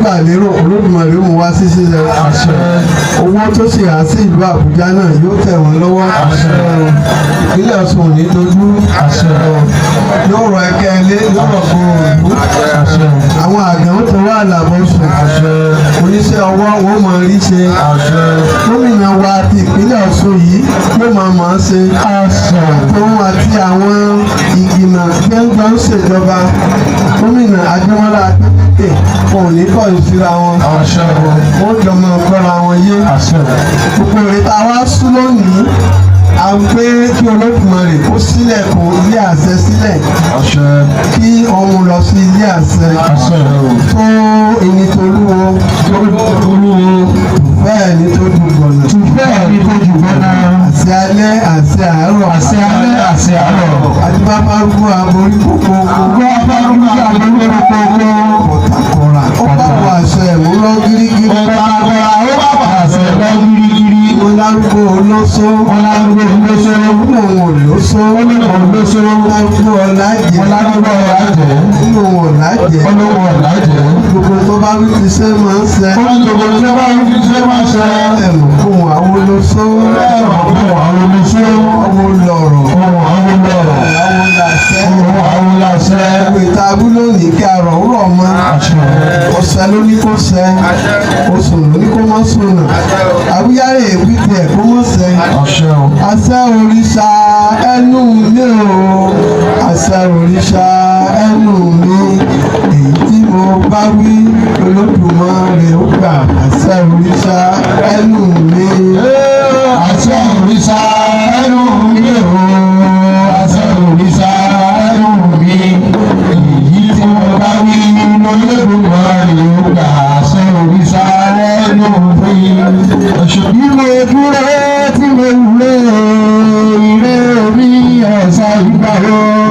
gbà lérò Olódùmarè mú wá sí sísẹ. Owó tó sì há sí ìlú Àbújá náà yóò tẹ̀ wọ́n lọ́wọ́. Ìpínlẹ̀ Ọ̀ṣun ò ní dojú. Yóò rọ ẹkẹ ilé, yóò rọ gbòòrò ìlú. Àwọn àgbẹ̀ ń tọwọ́ àlàbọ̀ sùn. Oníṣẹ́ ọwọ́ wọn máa rí ṣe. Gómìnà wa ti ìpínlẹ̀ Ọ̀ṣun yìí ló máa ṣe. Tóun àti àwọn ìgbìmọ̀ gbẹ́ngbẹ́ ń ṣèjọba. Gómìnà Adémọ́lá Adélékè wọn ò ní kọ́ ìṣúra wọn. Wọ́n jọ máa gbọ́ra wọn yé. Gbogbo ìrètà wa sún lónìí. À ń pé kí Olódùmarè kó sílẹ̀kùn ilé àṣẹ sílẹ̀ kí ọmọ lọ sí ilé àṣẹ tó ẹni tó lúwo bẹ́ẹ̀ ni tó dùn gbọ̀nà àṣẹ alẹ́ àṣẹ àárọ̀ adébábá rúgbó aborí kókó ọ̀tàkọ̀rà ó bá wọ àṣẹ ìmúlọ gírígírí olárúgbó olóso olóso olárúgbó ọ̀làjẹ́ gbogbo tó bá wí ti ṣe máa ń ṣe ẹ̀mọ̀ fún àwọn olóso ọmọ lọ̀rọ̀ àwọn làṣẹ ìta abúlé ní kí a rọ̀ wúrọ̀ mọ́ ọ̀sẹ̀ ló ní kó ṣẹ oṣù ló ní kó mọ́ sùnà àbúyárè èwì tiẹ̀ kó mọ́ ṣẹ àṣẹ òrìṣà ẹnu mi o àṣẹ òrìṣà ẹnu mi èyí tí mo bá wí Olódùmarè ó gbà àṣẹ òrìṣà ẹnu mi àṣẹ òrìṣà ẹnu mi o àṣẹ òrìṣà ẹnu mi èyí tí mo bá wí Olódùmarè ó gbà àṣẹ òrìṣà ẹnu mi bí mo dúró tí mo wúlò ire mi ọ̀sán ìgbà wo.